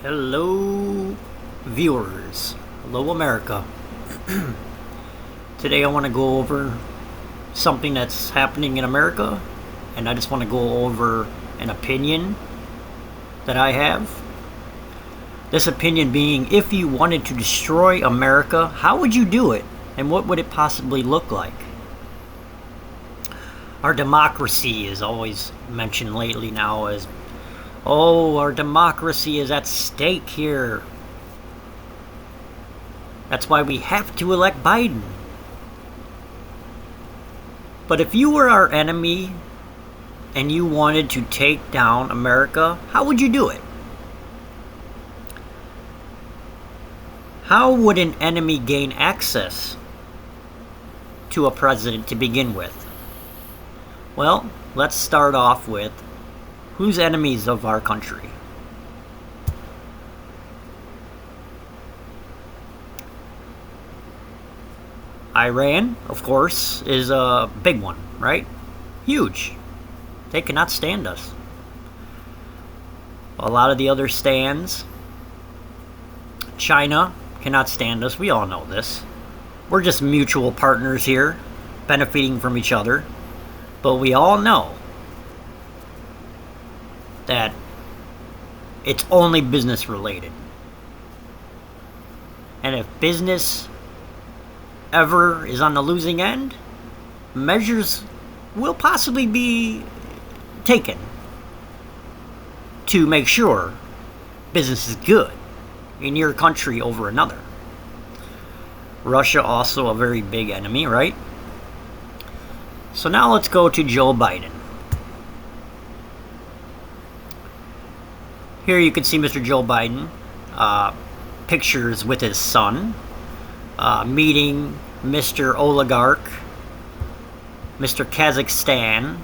Hello, viewers. Hello, America. Today I want to go over something that's happening in America, and I just want to go over an opinion that I have. This opinion being, if you wanted to destroy America, how would you do it, and what would it possibly look like? Our democracy is always mentioned lately now as, oh, our democracy is at stake here. That's why we have to elect Biden. But if you were our enemy and you wanted to take down America, how would you do it? How would an enemy gain access to a president to begin with? Well, let's start off with who's enemies of our country. Iran, of course, is a big one, right? Huge. They cannot stand us. A lot of the other stands. China cannot stand us. We all know this. We're just mutual partners here, benefiting from each other. But we all know that it's only business related. And if business ever is on the losing end, measures will possibly be taken to make sure business is good in your country over another. Russia also a very big enemy, right? So now let's go to Joe Biden. Here you can see Mr. Joe Biden, pictures with his son, meeting Mr. Oligarch, Mr. Kazakhstan.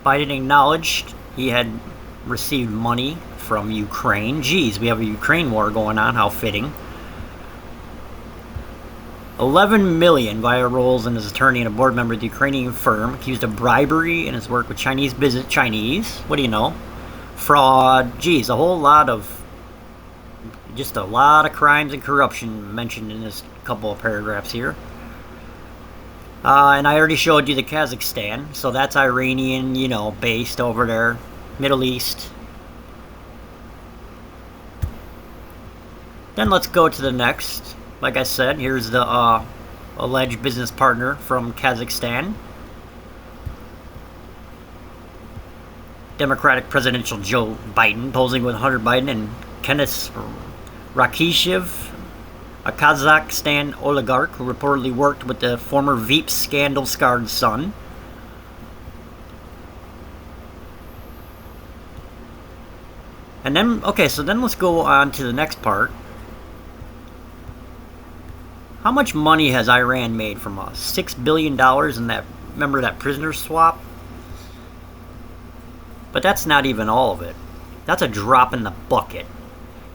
Biden acknowledged he had received money from Ukraine. Geez, we have a Ukraine war going on, how fitting. 11 million via roles in his attorney and a board member of the Ukrainian firm accused of bribery in his work with Chinese business. Chinese, what do you know? Fraud. Geez, a lot of crimes and corruption mentioned in this couple of paragraphs here. And I already showed you the Kazakhstan, so that's Iranian, based over there, Middle East. Then let's go to the next. Like I said, here's the alleged business partner from Kazakhstan. Democratic presidential Joe Biden posing with Hunter Biden and Kenneth Rakishev, a Kazakhstan oligarch who reportedly worked with the former Veep scandal-scarred son. And then, so let's go on to the next part. How much money has Iran made from us? $6 billion in that, remember that prisoner swap? But that's not even all of it. That's a drop in the bucket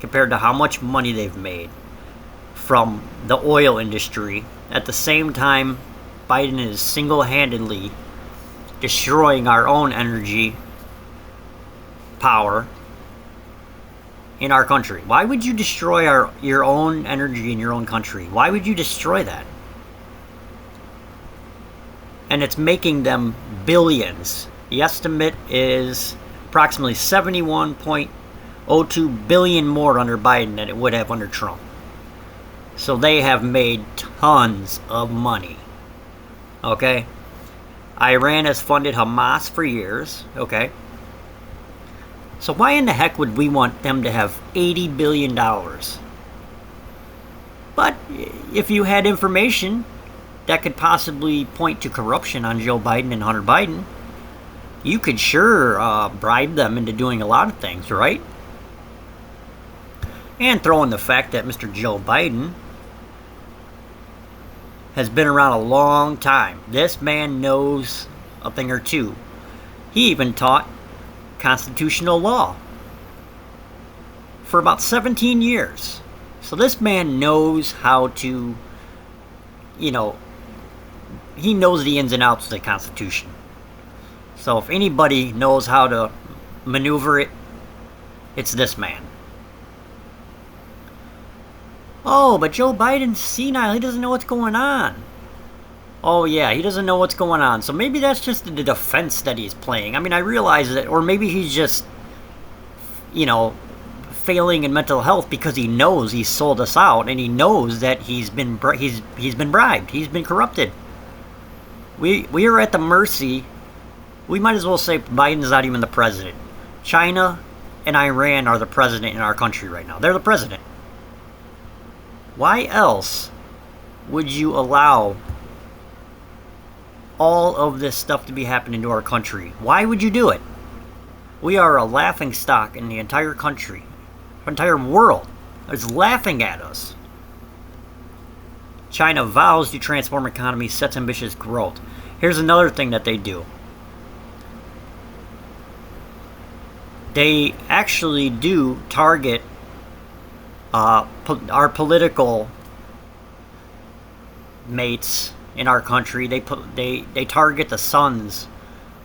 compared to how much money they've made from the oil industry. At the same time, Biden is single-handedly destroying our own energy power in our country. Why would you destroy your own energy in your own country? Why would you destroy that? And it's making them billions. The estimate is approximately 71.02 billion more under Biden than it would have under Trump. So they have made tons of money. Okay? Iran has funded Hamas for years. Okay? So why in the heck would we want them to have $80 billion? But if you had information that could possibly point to corruption on Joe Biden and Hunter Biden, you could sure bribe them into doing a lot of things, right? And throw in the fact that Mr. Joe Biden has been around a long time. This man knows a thing or two. He even taught constitutional law for about 17 years. So this man knows how to, you know, he knows the ins and outs of the Constitution. So if anybody knows how to maneuver it, it's this man. Oh, but Joe Biden's senile. He doesn't know what's going on. Oh, yeah, he doesn't know what's going on. So maybe that's just the defense that he's playing. I mean, I realize that, or maybe he's just, you know, failing in mental health because he knows he's sold us out, and he knows that he's been bribed, he's been corrupted. We are at the mercy. We might as well say Biden's not even the president. China and Iran are the president in our country right now. They're the president. Why else would you allow all of this stuff to be happening to our country? Why would you do it? We are a laughing stock in the entire country. The entire world is laughing at us. China vows to transform economy, sets ambitious growth. Here's another thing that they do. They actually do target our political mates in our country. They target the sons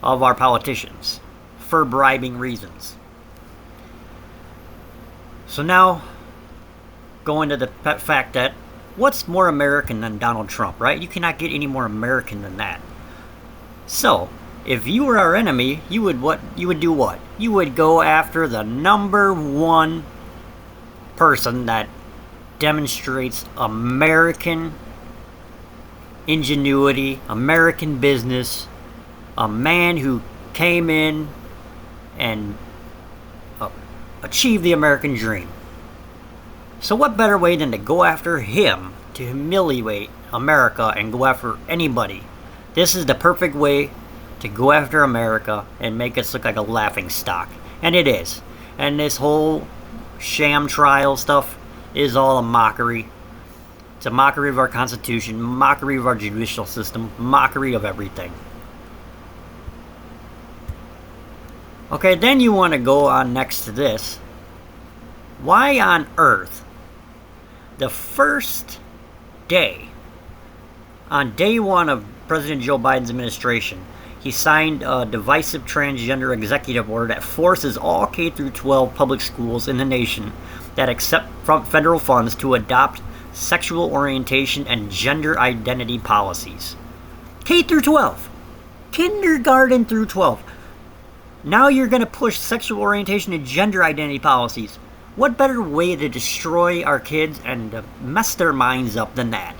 of our politicians for bribing reasons. So now, going to the fact that what's more American than Donald Trump, right? You cannot get any more American than that. So, if you were our enemy, you would do what? You would go after the number one person that demonstrates American ingenuity, American business, a man who came in and achieved the American dream. So what better way than to go after him, to humiliate America and go after anybody? This is the perfect way to go after America and make us look like a laughing stock. And it is. And this whole sham trial stuff is all a mockery. It's a mockery of our Constitution, mockery of our judicial system, mockery of everything. Okay, then you want to go on next to this. Why on earth, the first day, on day one of President Joe Biden's administration, he signed a divisive transgender executive order that forces all K-12 public schools in the nation that accept federal funds to adopt sexual orientation and gender identity policies. K-12. Kindergarten through 12. Now you're going to push sexual orientation and gender identity policies. What better way to destroy our kids and to mess their minds up than that?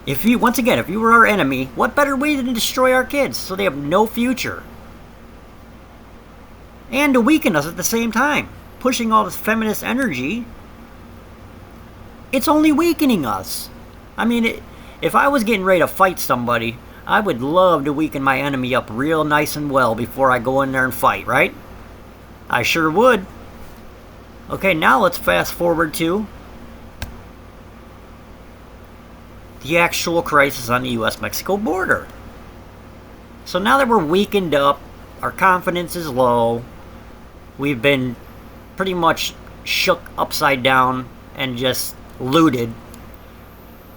If you were our enemy, what better way than to destroy our kids so they have no future? And to weaken us at the same time. Pushing all this feminist energy, it's only weakening us. I mean, if I was getting ready to fight somebody, I would love to weaken my enemy up real nice and well before I go in there and fight, right? I sure would. Okay, now let's fast forward to the actual crisis on the U.S.-Mexico border. So now that we're weakened up, our confidence is low, we've been pretty much shook upside down and just looted.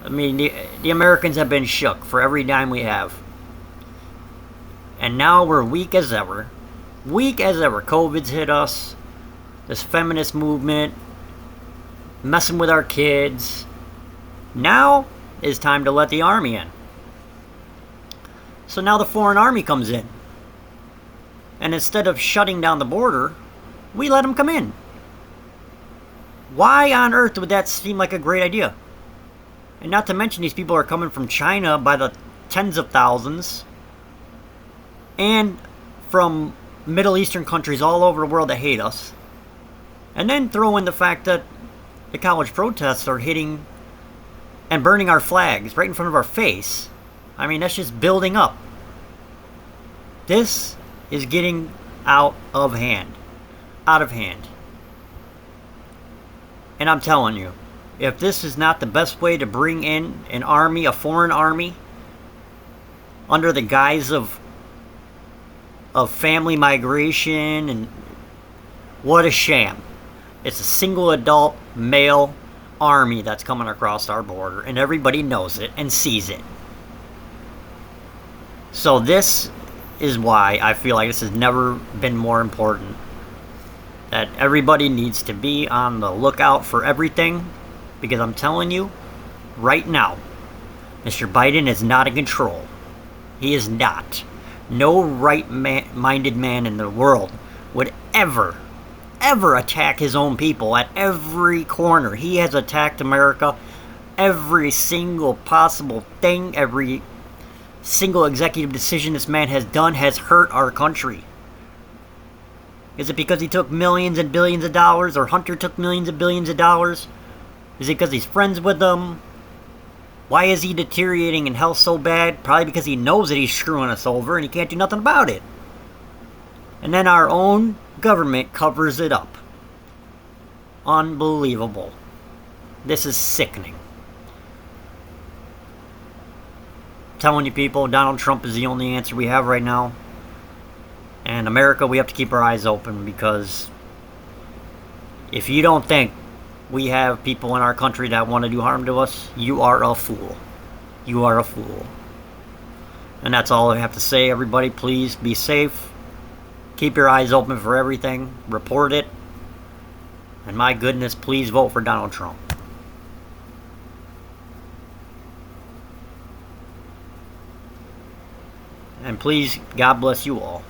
I mean, the Americans have been shook for every dime we have. And now we're weak as ever. Weak as ever. COVID's hit us. This feminist movement. Messing with our kids. Now is time to let the army in. So now the foreign army comes in. And instead of shutting down the border, we let them come in. Why on earth would that seem like a great idea? And not to mention these people are coming from China by the tens of thousands. And from Middle Eastern countries all over the world that hate us. And then throw in the fact that the college protests are hitting and burning our flags right in front of our face. I mean, that's just building up. This is getting out of hand. Out of hand. And I'm telling you, if this is not the best way to bring in an army, a foreign army, under the guise of family migration, and what a sham. It's a single adult male army that's coming across our border, and everybody knows it and sees it. So this is why I feel like this has never been more important. That everybody needs to be on the lookout for everything, because I'm telling you, right now, Mr. Biden is not in control. He is not. No right-minded man in the world would ever attack his own people at every corner. He has attacked America. Every single possible thing, every single executive decision this man has done has hurt our country. Is it because he took millions and billions of dollars, or Hunter took millions and billions of dollars? Is it because he's friends with them? Why is he deteriorating in health so bad? Probably because he knows that he's screwing us over and he can't do nothing about it. And then our own government covers it up. Unbelievable. This is sickening. I'm telling you people, Donald Trump is the only answer we have right now. And America, we have to keep our eyes open, because if you don't think we have people in our country that want to do harm to us, you are a fool. You are a fool. And that's all I have to say, everybody. Please be safe. Keep your eyes open for everything. Report it. And my goodness, please vote for Donald Trump. And please, God bless you all.